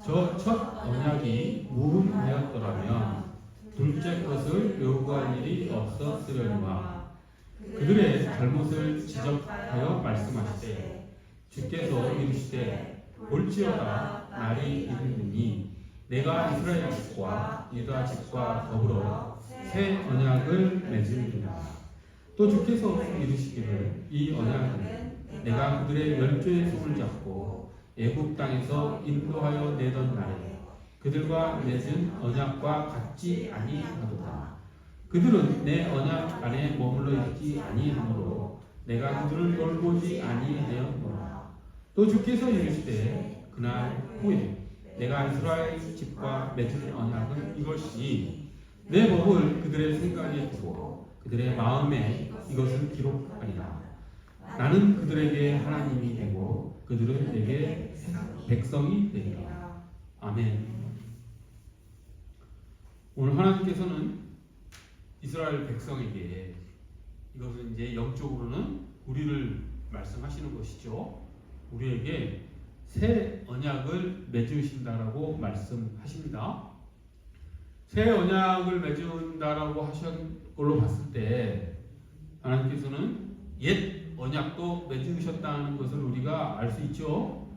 저 첫 언약이 무흠하였더라면 둘째 것을 요구할 일이 없었으려니와 그들의 잘못을 지적하여 말씀하시되 주께서 이르시되 볼지어다 날이 이르느니 내가 이스라엘 집과 유다 집과 더불어 새 언약을 맺으리라. 또 주께서 이르시기를 이 언약은 내가 그들의 멸조의 손을 잡고 애굽 땅에서 인도하여 내던 날에 그들과 맺은 언약과 같지 아니하도다. 그들은 내 언약 안에 머물러 있지 아니하므로 내가 그들을 돌보지 아니하였노라. 또 주께서 이르시되 그날 후에 내가 이스라엘 집과 맺은 언약은 이것이니 내 법을 그들의 생각에 두고 그들의 마음에 이것을 기록하리라. 나는 그들에게 하나님이 되고 그들은 내게 백성이 되리라. 아멘. 오늘 하나님께서는 이스라엘 백성에게 이것은 이제 영적으로는 우리를 말씀하시는 것이죠. 우리에게 새 언약을 맺으신다라고 말씀하십니다. 새 언약을 맺은다라고 하신 걸로 봤을 때 하나님께서는 옛 언약도 맺으셨다는 것을 우리가 알 수 있죠.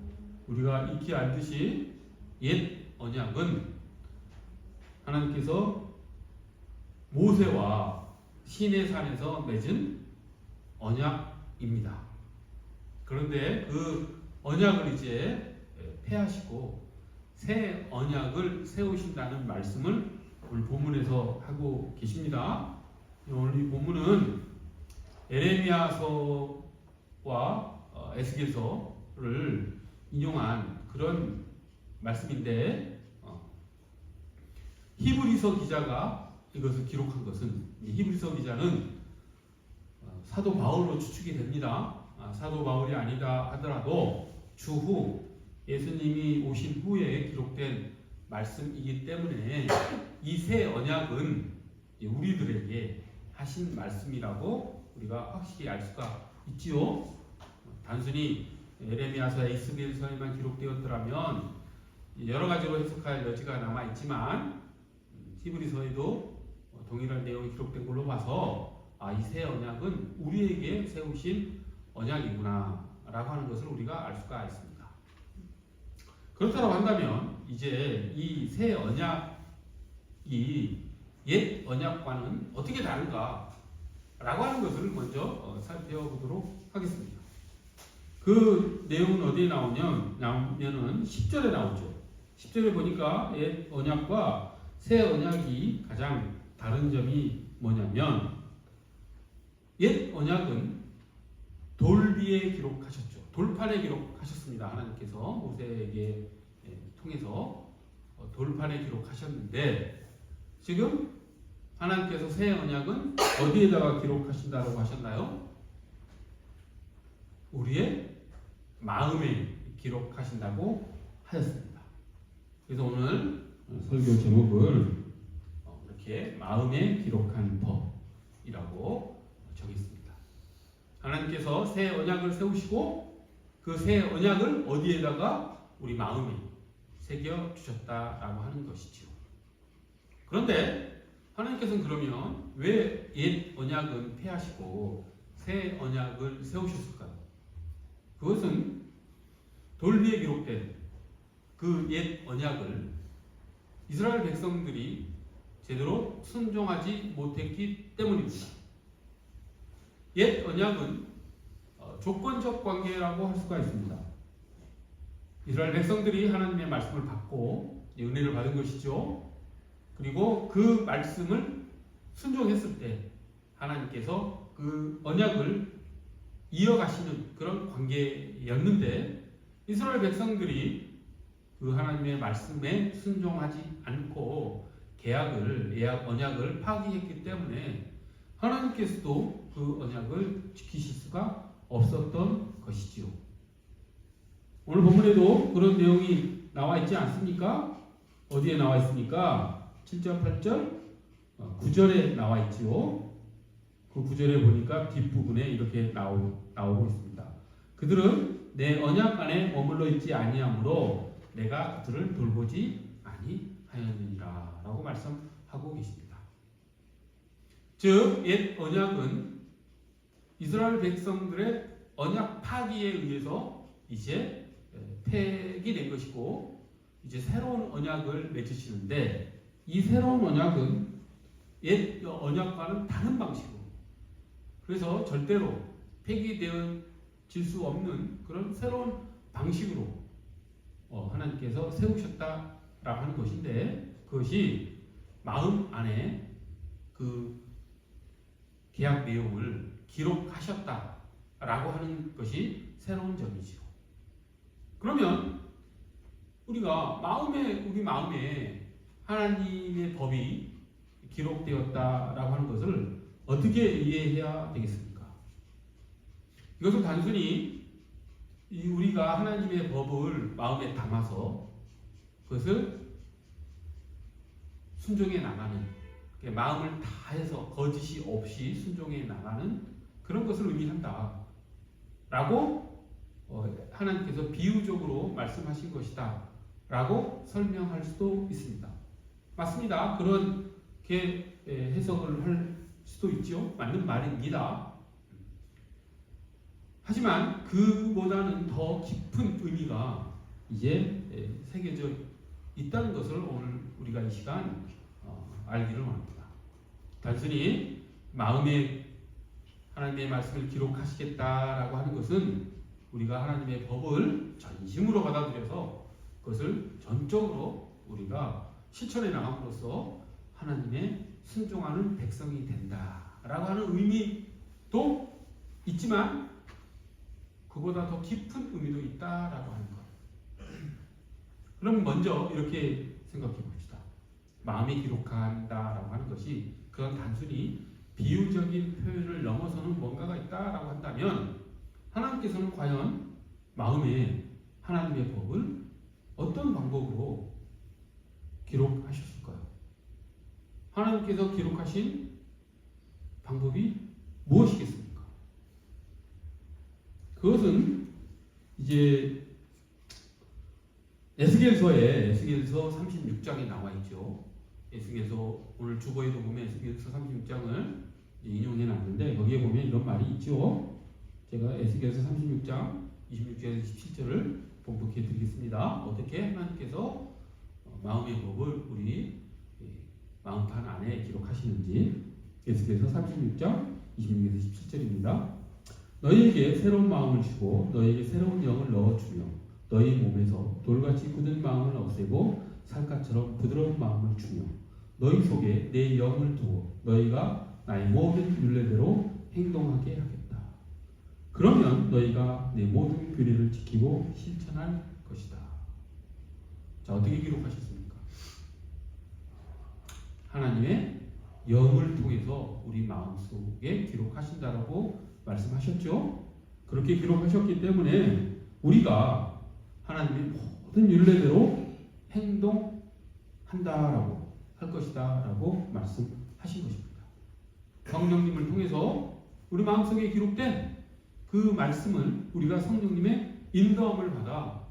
우리가 익히 알듯이 옛 언약은 하나님께서 모세와 시내산에서 맺은 언약입니다. 그런데 그 언약을 이제 폐하시고 새 언약을 세우신다는 말씀을 오늘 본문에서 하고 계십니다. 오늘 이 본문은 에레미야서와 에스겔서를 인용한 그런 말씀인데 히브리서 기자가 이것을 기록한 것은 히브리서 기자는 사도 바울로 추측이 됩니다. 사도 바울이 아니다 하더라도 추후 예수님이 오신 후에 기록된 말씀이기 때문에 이 새 언약은 우리들에게 하신 말씀이라고 우리가 확실히 알 수가 있지요. 단순히 에레미야서, 에스겔서에만 기록되었더라면 여러 가지로 해석할 여지가 남아 있지만 히브리서에도 동일한 내용이 기록된 걸로 봐서 이 새 언약은 우리에게 세우신 언약이구나 라고 하는 것을 우리가 알 수가 있습니다. 그렇다고 한다면 이제 이 새 언약이 옛 언약과는 어떻게 다른가 라고 하는 것을 먼저 살펴보도록 하겠습니다. 그 내용은 어디에 나오냐면은 10절에 나오죠. 10절에 보니까 옛 언약과 새 언약이 가장 다른 점이 뭐냐면 옛 언약은 돌 위에 기록하셨죠. 돌판에 기록하셨습니다. 하나님께서 모세에게 통해서 돌판에 기록하셨는데 지금 하나님께서 새 언약은 어디에다가 기록하신다고 하셨나요? 우리의 마음에 기록하신다고 하셨습니다. 그래서 오늘 설교 제목을 이렇게 마음에 기록한 법이라고 정했습니다. 하나님께서 새 언약을 세우시고 그 새 언약을 어디에다가 우리 마음에 새겨 주셨다라고 하는 것이죠. 그런데 하나님께서는 그러면 왜 옛 언약은 폐하시고 새 언약을 세우셨을까요? 그것은 돌 위에 기록된 그 옛 언약을 이스라엘 백성들이 제대로 순종하지 못했기 때문입니다. 옛 언약은 조건적 관계라고 할 수가 있습니다. 이스라엘 백성들이 하나님의 말씀을 받고 은혜를 받은 것이죠. 그리고 그 말씀을 순종했을 때 하나님께서 그 언약을 이어가시는 그런 관계였는데 이스라엘 백성들이 그 하나님의 말씀에 순종하지 않고 언약을 파기했기 때문에 하나님께서도 그 언약을 지키실 수가 없었던 것이지요. 오늘 본문에도 그런 내용이 나와 있지 않습니까? 어디에 나와 있습니까? 7절, 8절, 9절에 나와 있지요. 그 9절에 보니까 뒷부분에 이렇게 나오고 있습니다. 그들은 내 언약 안에 머물러 있지 아니하므로 내가 그들을 돌보지 아니하였느니라 라고 말씀하고 계십니다. 즉 옛 언약은 이스라엘 백성들의 언약 파기에 의해서 이제 폐기된 것이고 이제 새로운 언약을 맺으시는데 이 새로운 언약은 옛 언약과는 다른 방식으로 그래서 절대로 폐기되어질 수 없는 그런 새로운 방식으로 하나님께서 세우셨다라고 하는 것인데 그것이 마음 안에 그 계약 내용을 기록하셨다라고 하는 것이 새로운 점이지요. 그러면 우리가 우리 마음에 하나님의 법이 기록되었다라고 하는 것을 어떻게 이해해야 되겠습니까? 이것은 단순히 우리가 하나님의 법을 마음에 담아서 그것을 순종해 나가는 마음을 다해서 거짓이 없이 순종해 나가는 그런 것을 의미한다 라고 하나님께서 비유적으로 말씀하신 것이다 라고 설명할 수도 있습니다. 맞습니다. 그렇게 해석을 할 수도 있죠. 맞는 말입니다. 하지만 그보다는 더 깊은 의미가 이제 새겨져 있다는 것을 오늘 우리가 이 시간 알기를 원합니다. 단순히 마음에 하나님의 말씀을 기록하시겠다라고 하는 것은 우리가 하나님의 법을 전심으로 받아들여서 그것을 전적으로 우리가 실천해 나감으로써 하나님의 순종하는 백성이 된다라고 하는 의미도 있지만 그보다 더 깊은 의미도 있다라고 하는 것. 그럼 먼저 이렇게 생각해 봅시다. 마음에 기록한다라고 하는 것이 그건 단순히 비유적인 표현을 넘어서는 뭔가가 있다라고 한다면 하나님께서는 과연 마음에 하나님의 법을 어떤 방법으로 기록하셨을까요? 하나님께서 기록하신 방법이 무엇이겠습니까? 그것은 이제 에스겔서 36장에 나와 있죠. 에스겔서 오늘 주보에도 보면 에스겔서 36장을 인용해 놨는데 거기에 보면 이런 말이 있죠. 제가 에스겔서 36장 26절에서 27절을 봉독해 드리겠습니다. 어떻게 하나님께서 마음의 법을 우리 마음판 안에 기록하시는지 에스겔서 36장 26에서 17절입니다. 너희에게 새로운 마음을 주고 너희에게 새로운 영을 넣어주며 너희 몸에서 돌같이 굳은 마음을 없애고 살갗처럼 부드러운 마음을 주며 너희 속에 내 영을 두어 너희가 나의 모든 율례대로 행동하게 하겠다. 그러면 너희가 내 모든 규례를 지키고 실천할 것이다. 자, 어떻게 기록하셨습니까? 하나님의 영을 통해서 우리 마음속에 기록하신다라고 말씀하셨죠. 그렇게 기록하셨기 때문에 우리가 하나님의 모든 율례대로 행동한다라고 할 것이다라고 말씀하신 것입니다. 성령님을 통해서 우리 마음속에 기록된 그 말씀을 우리가 성령님의 인도함을 받아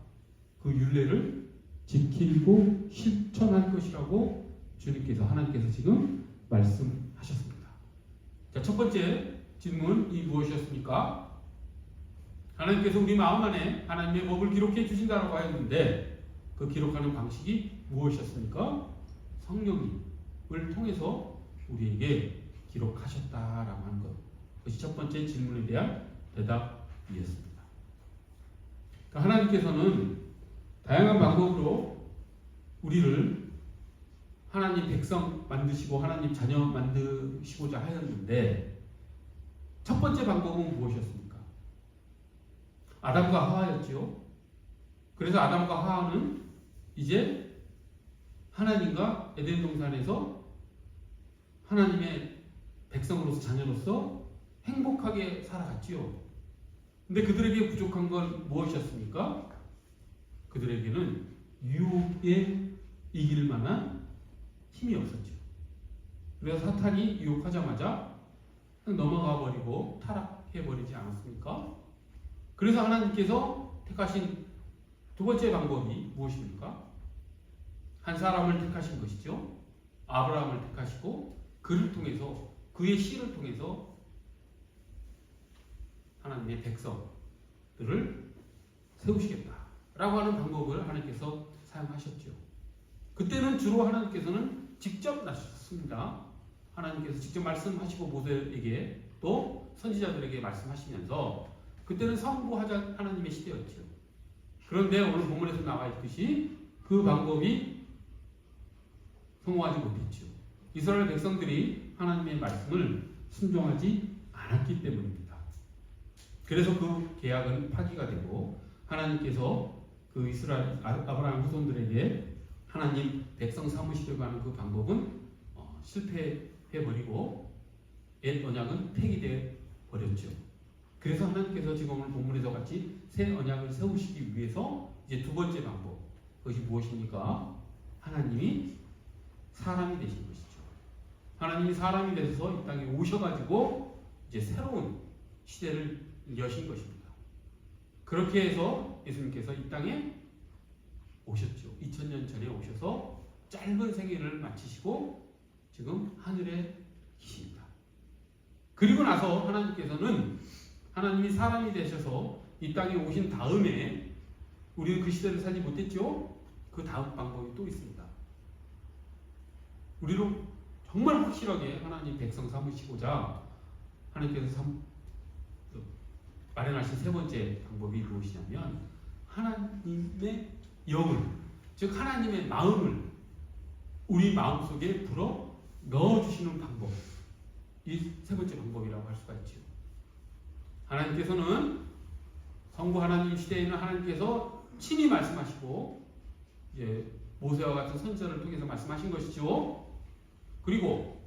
그 율례를 지키고 실천할 것이라고 주님께서 하나님께서 지금 말씀하셨습니다. 자, 첫 번째 질문이 무엇이었습니까? 하나님께서 우리 마음 안에 하나님의 법을 기록해 주신다고 하였는데 그 기록하는 방식이 무엇이었습니까? 성령님을 통해서 우리에게 기록하셨다라고 하는 것. 그것이 첫 번째 질문에 대한 대답이었습니다. 그러니까 하나님께서는 다양한 방법으로 우리를 하나님 백성 만드시고 하나님 자녀 만드시고자 하였는데 첫 번째 방법은 무엇이었습니까? 아담과 하와였지요. 그래서 아담과 하와는 이제 하나님과 에덴 동산에서 하나님의 백성으로서 자녀로서 행복하게 살아갔지요. 근데 그들에게 부족한 건 무엇이었습니까? 그들에게는 유혹에 이길 만한 힘이 없었죠. 그래서 사탄이 유혹하자마자 넘어가 버리고 타락해 버리지 않았습니까? 그래서 하나님께서 택하신 두 번째 방법이 무엇입니까? 한 사람을 택하신 것이죠. 아브라함을 택하시고 그를 통해서 그의 씨를 통해서 하나님의 백성들을 세우시겠다라고 하는 방법을 하나님께서 사용하셨죠. 그때는 주로 하나님께서는 직접 나섰습니다. 하나님께서 직접 말씀하시고 모세에게 또 선지자들에게 말씀하시면서 그때는 성부하자 하나님의 시대였죠. 그런데 오늘 본문에서 나와 있듯이 그 방법이 성공하지 못했죠. 이스라엘 백성들이 하나님의 말씀을 순종하지 않았기 때문입니다. 그래서 그 계약은 파기가 되고 하나님께서 그 이스라엘 아브라함 후손들에게 하나님 백성 삼으시려고 하는 그 방법은 실패해버리고 옛 언약은 폐기되어 버렸죠. 그래서 하나님께서 지금 오늘 본문에서 같이 새 언약을 세우시기 위해서 이제 두 번째 방법, 그것이 무엇입니까? 하나님이 사람이 되신 것이죠. 하나님이 사람이 되셔서 이 땅에 오셔가지고 이제 새로운 시대를 여신 것입니다. 그렇게 해서 예수님께서 이 땅에 오셨죠. 2000년 전에 오셔서 짧은 생애를 마치시고 지금 하늘에 계십니다. 그리고 나서 하나님께서는 하나님이 사람이 되셔서 이 땅에 오신 다음에 우리는 그 시대를 살지 못했죠. 그 다음 방법이 또 있습니다. 우리로 정말 확실하게 하나님 백성 삼으시고자 하나님께서 마련하신 세 번째 방법이 무엇이냐면 하나님의 영을, 즉 하나님의 마음을 우리 마음속에 불어 넣어주시는 방법, 이 세 번째 방법이라고 할 수가 있죠. 하나님께서는 성부 하나님 시대에 있는 하나님께서 친히 말씀하시고 이제 모세와 같은 선지자를 통해서 말씀하신 것이죠. 그리고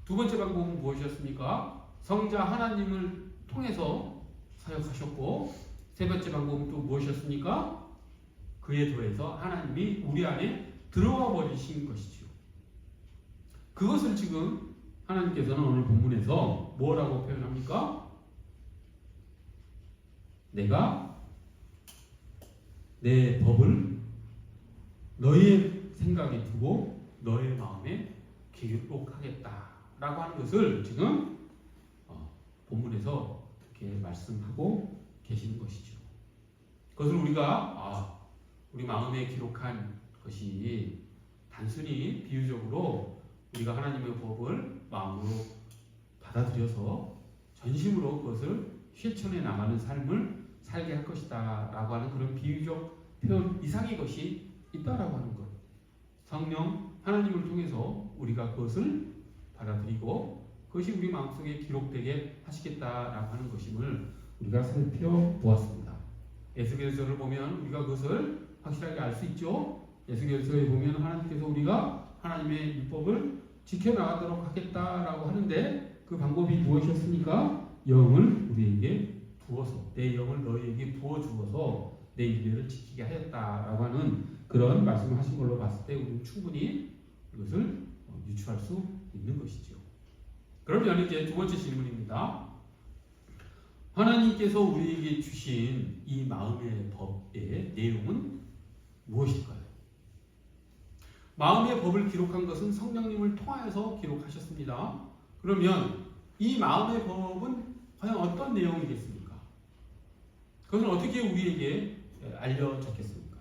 두 번째 방법은 무엇이었습니까? 성자 하나님을 통해서 사역하셨고 세 번째 방법은 또 무엇이었습니까? 그에 더해서 하나님이 우리 안에 들어와 버리신 것이죠. 그것을 지금 하나님께서는 오늘 본문에서 뭐라고 표현합니까? 내가 내 법을 너희의 생각에 두고 너의 마음에 기록하겠다라고 하는 것을 지금 본문에서 그렇게 말씀하고 계시는 것이죠. 그것을 우리가 우리 마음에 기록한 것이 단순히 비유적으로 우리가 하나님의 법을 마음으로 받아들여서 전심으로 그것을 실천해 나가는 삶을 살게 할 것이다 라고 하는 그런 비유적 표현 이상의 것이 있다라고 하는 것. 성령 하나님을 통해서 우리가 그것을 받아들이고 그것이 우리 마음속에 기록되게 하시겠다라고 하는 것임을 우리가 살펴보았습니다. 에스겔서를 보면 우리가 그것을 확실하게 알 수 있죠. 에스겔서에 보면 하나님께서 우리가 하나님의 율법을 지켜나가도록 하겠다라고 하는데 그 방법이 무엇이었습니까? 영을 우리에게 부어서 내 영을 너희에게 부어주어서 내 율례를 지키게 하였다라고 하는 그런 말씀을 하신 걸로 봤을 때 우리는 충분히 이것을 유추할 수 있는 것이죠. 그러면 이제 두 번째 질문입니다. 하나님께서 우리에게 주신 이 마음의 법의 내용은 무엇일까요? 마음의 법을 기록한 것은 성령님을 통하여서 기록하셨습니다. 그러면 이 마음의 법은 과연 어떤 내용이겠습니까? 그것은 어떻게 우리에게 알려졌겠습니까?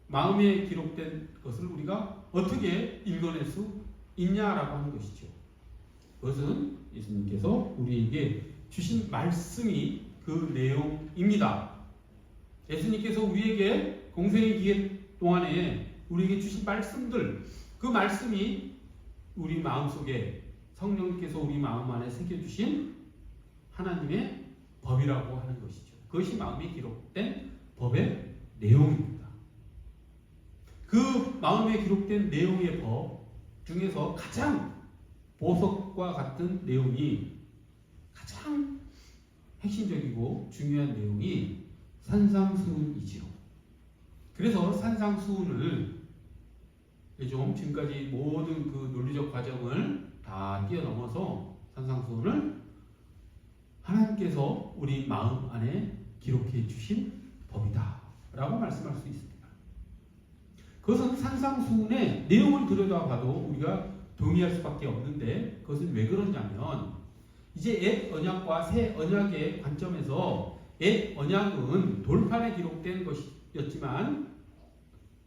마음에 기록된 것을 우리가 어떻게 읽어낼 수 있냐라고 하는 것이죠. 그것은 예수님께서 우리에게 주신 말씀이 그 내용입니다. 예수님께서 우리에게 공생의 기회 동안에 우리에게 주신 말씀들, 그 말씀이 우리 마음속에 성령께서 우리 마음 안에 새겨주신 하나님의 법이라고 하는 것이죠. 그것이 마음에 기록된 법의 내용입니다. 그 마음에 기록된 내용의 법 중에서 가장 보석과 같은 내용이 가장 핵심적이고 중요한 내용이 산상수훈이지요. 그래서 산상수훈을 좀 지금까지 모든 그 논리적 과정을 다 뛰어넘어서 산상수훈을 하나님께서 우리 마음 안에 기록해 주신 법이다 라고 말씀할 수 있습니다. 그것은 산상수훈의 내용을 들여다봐도 우리가 동의할 수밖에 없는데 그것은 왜 그러냐면 이제 옛 언약과 새 언약의 관점에서 옛 언약은 돌판에 기록된 것이었지만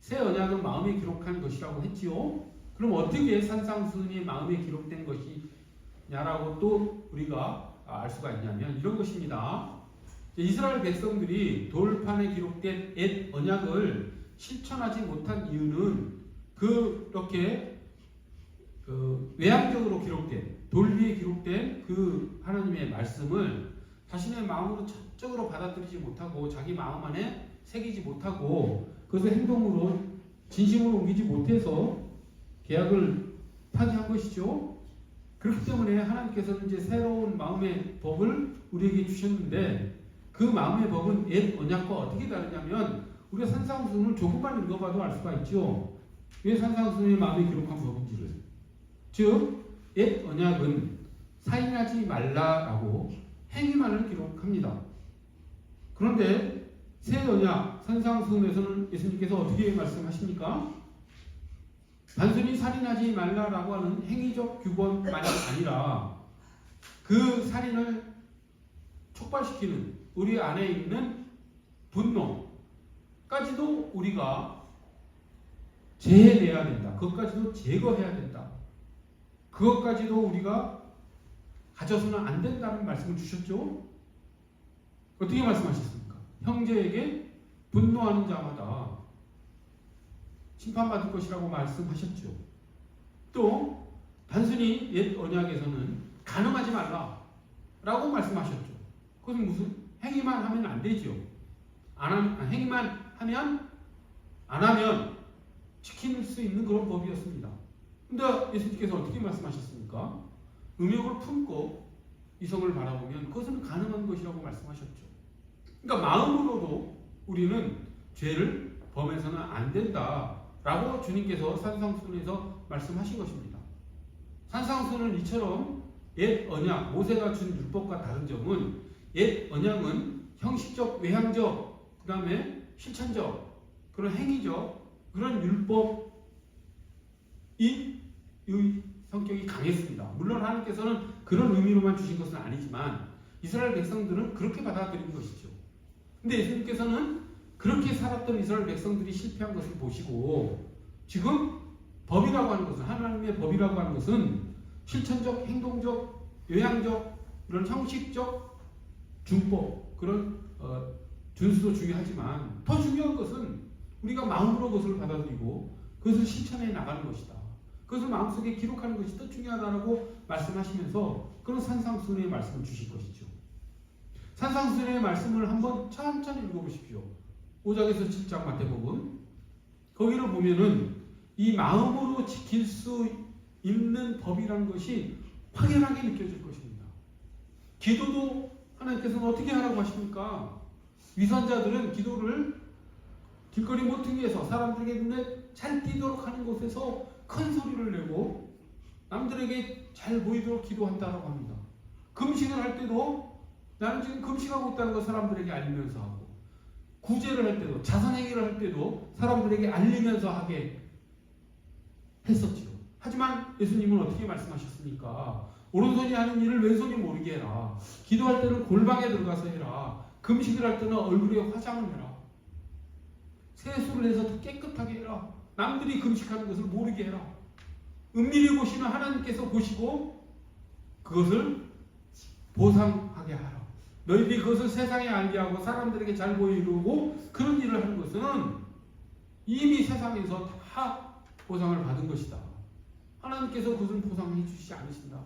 새 언약은 마음에 기록한 것이라고 했지요. 그럼 어떻게 산상수훈이 마음에 기록된 것이냐라고 또 우리가 알 수가 있냐면 이런 것입니다. 이스라엘 백성들이 돌판에 기록된 옛 언약을 실천하지 못한 이유는 그렇게 외향적으로 기록된 돌 위에 기록된 그 하나님의 말씀을 자신의 마음으로 적극적으로 받아들이지 못하고 자기 마음 안에 새기지 못하고 그것을 행동으로 진심으로 옮기지 못해서 계약을 파기한 것이죠. 그렇기 때문에 하나님께서는 이제 새로운 마음의 법을 우리에게 주셨는데 그 마음의 법은 옛 언약과 어떻게 다르냐면 우리가 산상수훈을 조금만 읽어봐도 알 수가 있죠. 왜 산상수훈이 마음에 기록한 법인지를. 즉 옛 언약은 살인하지 말라라고 행위만을 기록합니다. 그런데 새 언약 산상수훈에서는 예수님께서 어떻게 말씀하십니까? 단순히 살인하지 말라라고 하는 행위적 규범만이 아니라 그 살인을 촉발시키는 우리 안에 있는 분노까지도 우리가 제해내야 된다. 그것까지도 제거해야 된다. 그것까지도 우리가 가져서는 안 된다는 말씀을 주셨죠. 어떻게 말씀하셨습니까? 형제에게 분노하는 자마다 심판받을 것이라고 말씀하셨죠. 또 단순히 옛 언약에서는 간음하지 말라라고 말씀하셨죠. 그것은 무슨 행위만 하면 안 되죠. 행위만 하면 안 하면 지킬 수 있는 그런 법이었습니다. 근데 예수님께서 어떻게 말씀하셨습니까? 음욕을 품고 이성을 바라보면 그것은 가능한 것이라고 말씀하셨죠. 그러니까 마음으로도 우리는 죄를 범해서는 안 된다라고 주님께서 산상수훈에서 말씀하신 것입니다. 산상수훈은 이처럼 옛 언약, 모세가 준 율법과 다른 점은 옛 언약은 형식적, 외향적, 그 다음에 실천적, 그런 행위적, 그런 율법이 성격이 강했습니다. 물론 하나님께서는 그런 의미로만 주신 것은 아니지만 이스라엘 백성들은 그렇게 받아들인 것이죠. 근데 예수님께서는 그렇게 살았던 이스라엘 백성들이 실패한 것을 보시고 지금 법이라고 하는 것은 하나님의 법이라고 하는 것은 실천적, 행동적, 요양적, 그런 형식적, 준법 그런 준수도 중요하지만 더 중요한 것은 우리가 마음으로 그것을 받아들이고 그것을 실천해 나가는 것이다. 그것을 마음속에 기록하는 것이 더 중요하다고 말씀하시면서 그런 산상수훈의 말씀을 주실 것이죠. 산상수훈의 말씀을 한번 천천히 읽어보십시오. 5장에서 7장 마태복음 거기를 보면은 이 마음으로 지킬 수 있는 법이라는 것이 확연하게 느껴질 것입니다. 기도도 하나님께서는 어떻게 하라고 하십니까? 위선자들은 기도를 길거리 모퉁이에서 사람들에게 눈에 잘 띄도록 하는 곳에서 큰 소리를 내고 남들에게 잘 보이도록 기도한다라고 합니다. 금식을 할 때도 나는 지금 금식하고 있다는 걸 사람들에게 알리면서 하고 구제를 할 때도 자선행위를 할 때도 사람들에게 알리면서 하게 했었지요. 하지만 예수님은 어떻게 말씀하셨습니까? 오른손이 하는 일을 왼손이 모르게 해라. 기도할 때는 골방에 들어가서 해라. 금식을 할 때는 얼굴에 화장을 해라. 세수를 해서 더 깨끗하게 해라. 남들이 금식하는 것을 모르게 해라. 은밀히 보시는 하나님께서 보시고 그것을 보상하게 하라. 너희들이 그것을 세상에 알게 하고 사람들에게 잘 보이려고 그런 일을 하는 것은 이미 세상에서 다 보상을 받은 것이다. 하나님께서 그것을 보상해 주시지 않으신다.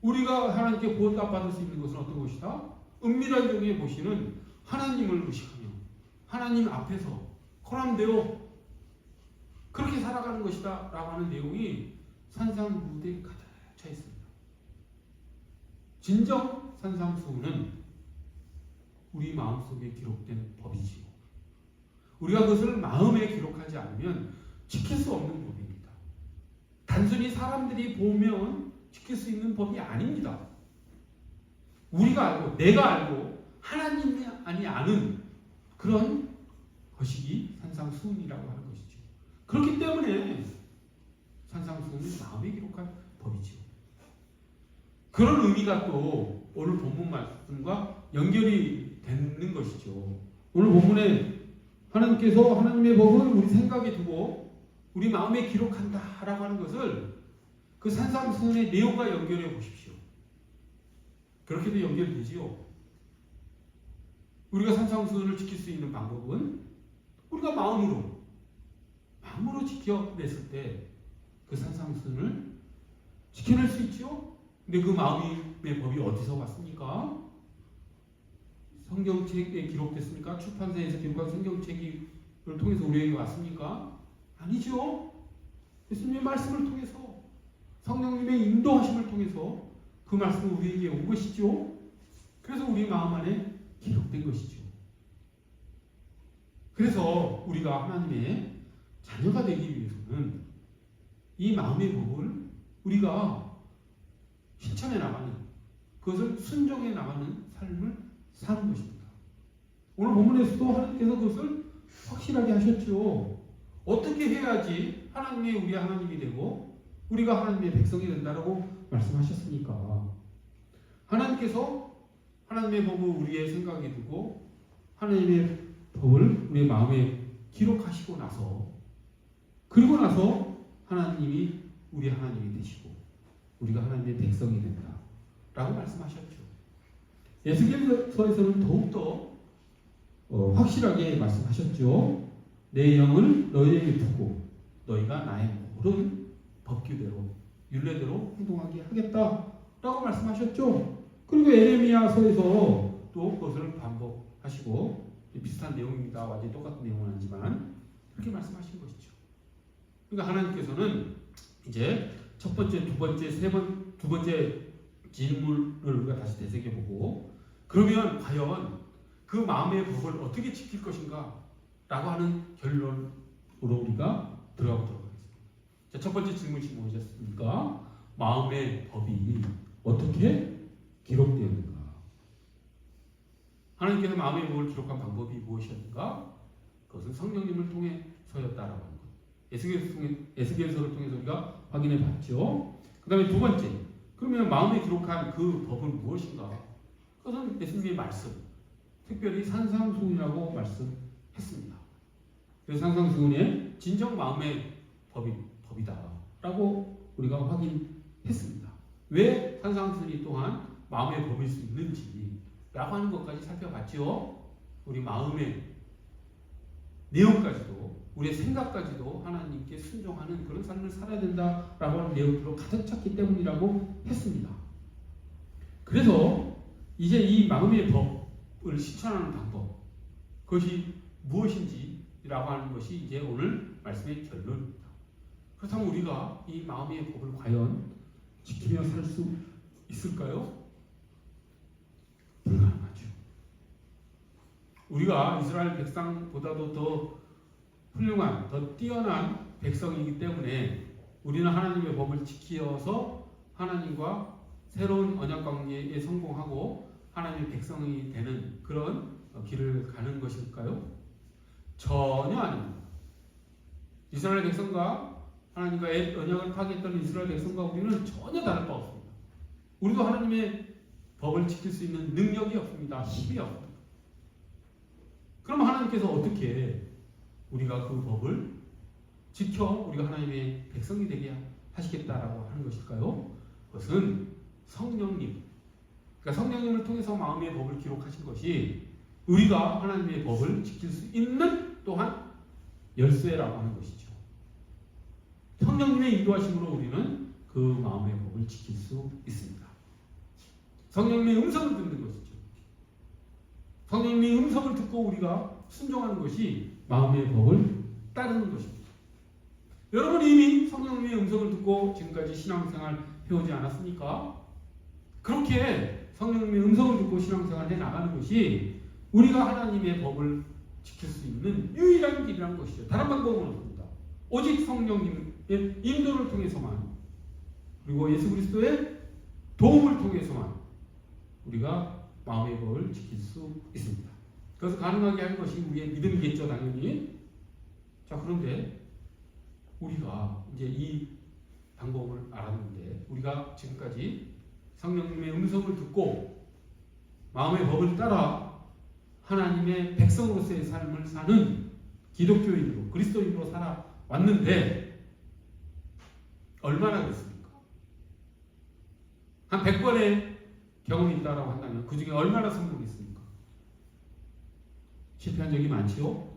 우리가 하나님께 보답받을 수 있는 것은 어떤 것이다? 은밀한 중에 보시는 하나님을 의식하며 하나님 앞에서 거람되어 그렇게 살아가는 것이다 라고 하는 내용이 산상수훈에 가득 차 있습니다. 진정 산상수훈은 우리 마음속에 기록된 법이지요. 우리가 그것을 마음에 기록하지 않으면 지킬 수 없는 법입니다. 단순히 사람들이 보면 지킬 수 있는 법이 아닙니다. 우리가 알고 내가 알고 하나님이 아니 아는 그런 것이기 산상수훈입니다. 산상수훈이라고 하는 것이죠. 그렇기 때문에 산상수훈은 마음에 기록한 법이죠. 그런 의미가 또 오늘 본문 말씀과 연결이 되는 것이죠. 오늘 본문에 하나님께서 하나님의 법을 우리 생각에 두고 우리 마음에 기록한다라고 하는 것을 그 산상수훈의 내용과 연결해 보십시오. 그렇게도 연결되지요. 우리가 산상수훈을 지킬 수 있는 방법은 우리가 마음으로 지켜냈을 때 그 산상수훈을 지켜낼 수 있죠. 근데 그 마음의 법이 어디서 왔습니까? 성경책에 기록됐습니까? 출판사에서 기록한 성경책을 통해서 우리에게 왔습니까? 아니죠. 예수님의 말씀을 통해서, 성령님의 인도하심을 통해서 그 말씀은 우리에게 온 것이죠. 그래서 우리 마음 안에 기록된 것이죠. 그래서 우리가 하나님의 자녀가 되기 위해서는 이 마음의 법을 우리가 실천해 나가는, 그것을 순종해 나가는 삶을 사는 것입니다. 오늘 본문에서도 하나님께서 그것을 확실하게 하셨죠. 어떻게 해야지 하나님이 우리 하나님이 되고 우리가 하나님의 백성이 된다라고 말씀하셨으니까, 하나님께서 하나님의 법을 우리의 생각에 두고 하나님의 법을 우리의 마음에 기록하시고 나서, 그리고 나서 하나님이 우리 하나님이 되시고 우리가 하나님의 백성이 된다라고 말씀하셨죠. 에스겔서에서는 더욱더 확실하게 말씀하셨죠. 내 영을 너희에게 두고 너희가 나의 모든 법규대로 율례대로 행동하게 하겠다라고 말씀하셨죠. 그리고 에레미야서에서 또 그것을 반복하시고, 비슷한 내용입니다. 완전히 똑같은 내용은 아니지만 그렇게 말씀하신 것이죠. 그러니까 하나님께서는 이제 첫 번째, 두 번째 질문을 우리가 다시 되새겨보고, 그러면 과연 그 마음의 법을 어떻게 지킬 것인가 라고 하는 결론으로 우리가 들어가 보도록 하겠습니다. 자, 첫 번째 질문이 무엇이었습니까? 마음의 법이 어떻게 기록되었는가? 하나님께서 마음의 법을 기록한 방법이 무엇이었는가? 그것은 성령님을 통해서였다라고 하는 것. 에스겔서를 통해서 우리가 확인해 봤죠. 그 다음에 두 번째, 그러면 마음에 기록한 그 법은 무엇인가? 그것은 예수님의 말씀, 특별히 산상수훈이라고 말씀했습니다. 그래서 산상수훈의 진정 마음의 법이다라고 우리가 확인했습니다. 왜 산상수훈이 또한 마음의 법일 수 있는지라고 하는 것까지 살펴봤죠. 우리 마음의 내용까지도, 우리의 생각까지도 하나님께 순종하는 그런 삶을 살아야 된다라고 하는 내용들로 가득 찼기 때문이라고 했습니다. 그래서 이제 이 마음의 법을 실천하는 방법, 그것이 무엇인지라고 하는 것이 이제 오늘 말씀의 결론입니다. 그렇다면 우리가 이 마음의 법을 과연 지키며 살 수 있을까요? 불가능하죠. 우리가 이스라엘 백성보다도 더 훌륭한, 더 뛰어난 백성이기 때문에 우리는 하나님의 법을 지키어서 하나님과 새로운 언약 관계에 성공하고 하나님의 백성이 되는 그런 길을 가는 것일까요? 전혀 아닙니다. 이스라엘 백성과 하나님과 언약을 파괴했던 이스라엘 백성과 우리는 전혀 다를 바 없습니다. 우리도 하나님의 법을 지킬 수 있는 능력이 없습니다. 힘이 없습니다. 그럼 하나님께서 어떻게 우리가 그 법을 지켜 우리가 하나님의 백성이 되게 하시겠다라고 하는 것일까요? 그것은 성령님, 그러니까 성령님을 통해서 마음의 법을 기록하신 것이 우리가 하나님의 법을 지킬 수 있는 또한 열쇠라고 하는 것이죠. 성령님의 인도하심으로 우리는 그 마음의 법을 지킬 수 있습니다. 성령님의 음성을 듣는 것이죠. 성령님의 음성을 듣고 우리가 순종하는 것이 마음의 법을 따르는 것입니다. 여러분 이미 성령님의 음성을 듣고 지금까지 신앙생활 해오지 않았습니까? 그렇게 성령님의 음성을 듣고 신앙생활 해 나가는 것이 우리가 하나님의 법을 지킬 수 있는 유일한 길이라는 것이죠. 다른 방법은 없습니다. 오직 성령님의 인도를 통해서만, 그리고 예수 그리스도의 도움을 통해서만 우리가 마음의 법을 지킬 수 있습니다. 그래서 가능하게 한 것이 우리의 믿음이겠죠, 당연히. 자, 그런데 우리가 이제 이 방법을 알았는데 우리가 지금까지 성령님의 음성을 듣고 마음의 법을 따라 하나님의 백성으로서의 삶을 사는 기독교인으로 그리스도인으로 살아왔는데 얼마나 그렇습니까? 한 100번의 경험이 있다고 한다면 그 중에 얼마나 성공했습니까? 실패한 적이 많지요?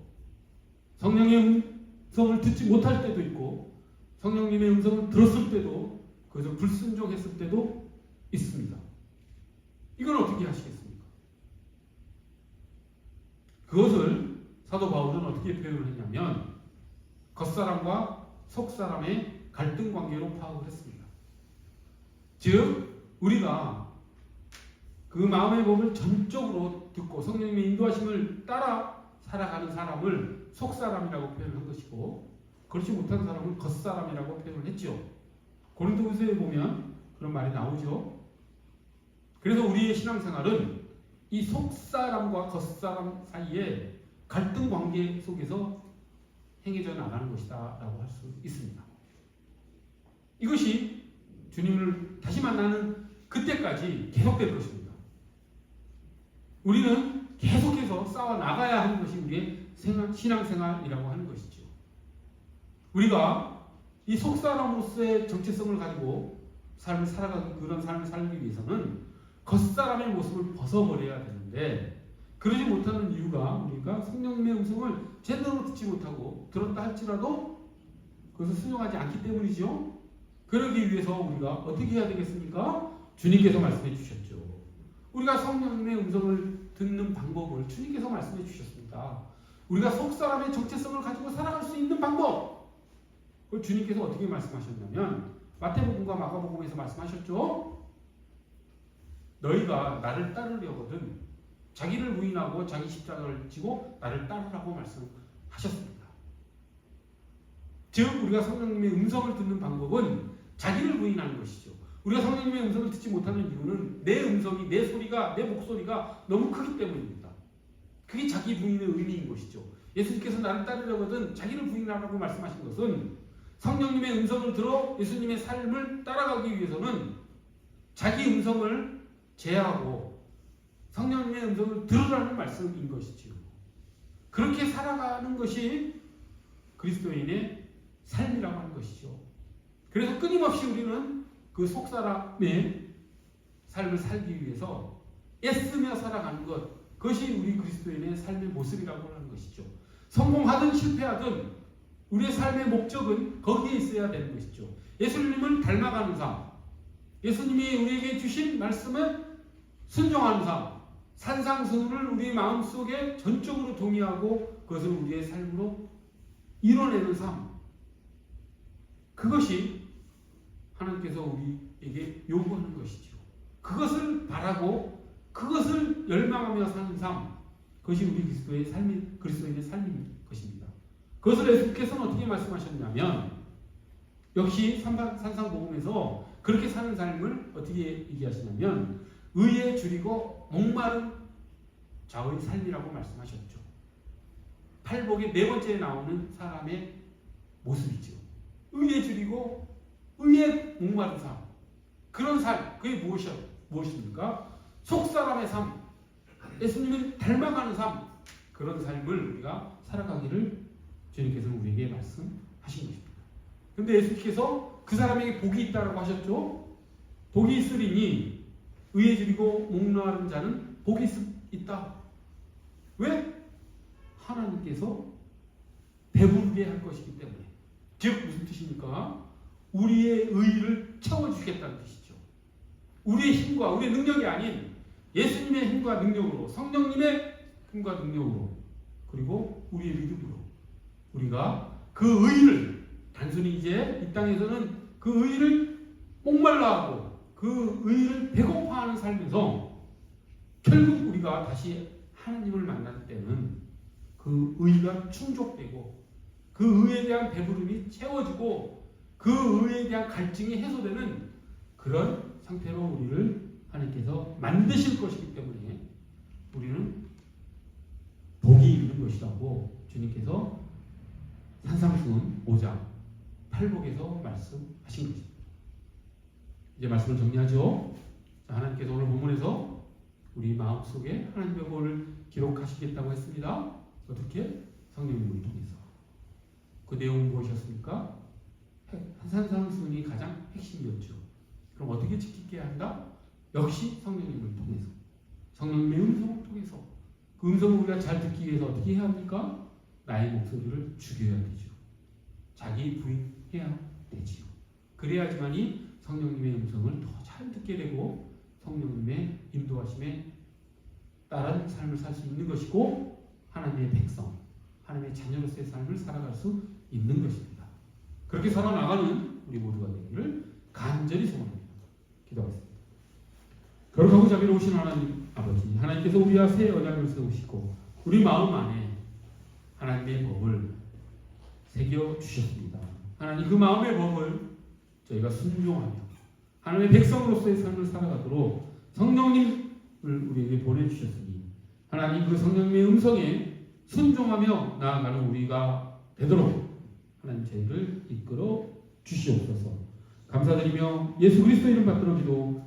성령의 음성을 듣지 못할 때도 있고 성령님의 음성을 들었을 때도 그것을 불순종했을 때도 있습니다. 이건 어떻게 하시겠습니까? 그것을 사도 바울은 어떻게 표현을 했냐면 겉사람과 속사람의 갈등 관계로 파악을 했습니다. 즉 우리가 그 마음의 법을 전적으로 듣고 성령님의 인도하심을 따라 살아가는 사람을 속사람이라고 표현한 것이고 그렇지 못한 사람은 겉사람이라고 표현을 했죠. 고린도후서에 보면 그런 말이 나오죠. 그래서 우리의 신앙생활은 이 속사람과 겉사람 사이에 갈등 관계 속에서 행해져 나가는 것이다 라고 할 수 있습니다. 이것이 주님을 다시 만나는 그때까지 계속될 것입니다. 우리는 계속해서 싸워 나가야 하는 것이 우리의 신앙생활이라고 하는 것이죠. 우리가 이 속사람으로서의 정체성을 가지고 삶을 살아가는 그런 삶을 살기 위해서는 겉사람의 모습을 벗어버려야 되는데 그러지 못하는 이유가 우리가 성령님의 음성을 제대로 듣지 못하고 들었다 할지라도 그것을 순종하지 않기 때문이죠. 그러기 위해서 우리가 어떻게 해야 되겠습니까? 주님께서 말씀해 주셨죠. 우리가 성령님의 음성을 듣는 방법을 주님께서 말씀해 주셨습니다. 우리가 속사람의 정체성을 가지고 살아갈 수 있는 방법, 그걸 주님께서 어떻게 말씀하셨냐면 마태복음과 마가복음에서 말씀하셨죠. 너희가 나를 따르려거든 자기를 부인하고 자기 십자가를 지고 나를 따르라고 말씀하셨습니다. 즉 우리가 성령님의 음성을 듣는 방법은 자기를 부인하는 것이죠. 우리가 성령님의 음성을 듣지 못하는 이유는 내 음성이, 내 소리가, 내 목소리가 너무 크기 때문입니다. 그게 자기 부인의 의미인 것이죠. 예수님께서 나를 따르려거든 자기를 부인하라고 말씀하신 것은 성령님의 음성을 들어 예수님의 삶을 따라가기 위해서는 자기 음성을 제하고 성령님의 음성을 들으라는 말씀인 것이지요. 그렇게 살아가는 것이 그리스도인의 삶이라고 하는 것이죠. 그래서 끊임없이 우리는 그 속사람의 삶을 살기 위해서 애쓰며 살아가는 것, 그것이 우리 그리스도인의 삶의 모습이라고 하는 것이죠. 성공하든 실패하든 우리의 삶의 목적은 거기에 있어야 되는 것이죠. 예수님을 닮아가는 삶, 예수님이 우리에게 주신 말씀에 순종하는 삶, 산상수훈을 우리 마음속에 전적으로 동의하고 그것을 우리의 삶으로 이뤄내는 삶, 그것이 하나님께서 우리에게 요구하는 것이죠. 그것을 바라고 그것을 열망하며 사는 삶, 그것이 우리 그리스도인의 삶인 것입니다. 그것을 예수께서는 어떻게 말씀하셨냐면 역시 산상복음에서 그렇게 사는 삶을 어떻게 얘기하시냐면 의에 줄이고 목마른 자의 삶이라고 말씀하셨죠. 팔복의 네 번째에 나오는 사람의 모습이죠. 의에 줄이고 의에 목마른 삶, 그런 삶, 그게 무엇입니까? 속사람의 삶, 예수님을 닮아가는 삶, 그런 삶을 우리가 살아가기를 주님께서는 우리에게 말씀하신 것입니다. 그런데 예수님께서 그 사람에게 복이 있다고 하셨죠. 복이 있으리니 의에 줄이고 목마른 자는 복이 있다. 왜? 하나님께서 배부르게 할 것이기 때문에. 즉 무슨 뜻입니까? 우리의 의의를 채워주겠다는 뜻이죠. 우리의 힘과 우리의 능력이 아닌 예수님의 힘과 능력으로, 성령님의 힘과 능력으로, 그리고 우리의 믿음으로 우리가 그 의의를 단순히 이제 이 땅에서는 그 의의를 목말라하고 그 의의를 배고파하는 삶에서 결국 우리가 다시 하나님을 만날 때는 그 의의가 충족되고 그 의의에 대한 배부름이 채워지고 그 의의에 대한 갈증이 해소되는 그런 상태로 우리를 하나님께서 만드실 것이기 때문에 우리는 복이 있는 것이라고 주님께서 산상수훈 5장 8복에서 말씀하신 것입니다. 이제 말씀을 정리하죠. 자, 하나님께서 오늘 본문에서 우리 마음속에 하나님의 법을 기록하시겠다고 했습니다. 어떻게? 성령님을 통해서. 그 내용은 무엇이었습니까? 산상수훈이 가장 핵심이었죠. 그럼 어떻게 지키게 한다? 역시 성령님을 통해서. 성령님의 음성을 통해서. 그 음성을 우리가 잘 듣기 위해서 어떻게 해야 합니까? 나의 목소리를 죽여야 되죠. 자기 부인해야 되지요. 그래야지만이 성령님의 음성을 더 잘 듣게 되고 성령님의 인도하심에 따른 삶을 살 수 있는 것이고 하나님의 백성, 하나님의 자녀로서의 삶을 살아갈 수 있는 것입니다. 그렇게 살아나가는 우리 모두가 되기를 간절히 소원합니다. 기도하겠습니다. 거룩하고 자비로우신 하나님 아버지, 하나님께서 우리와 새 언약을 세우시고 우리 마음 안에 하나님의 법을 새겨 주셨습니다. 하나님 그 마음의 법을 저희가 순종하며 하나님의 백성으로서의 삶을 살아가도록 성령님을 우리에게 보내주셨으니 하나님 그 성령님의 음성에 순종하며 나아가는 우리가 되도록 하나님 저희를 이끌어 주시옵소서. 감사드리며 예수 그리스도 이름 받들어 기도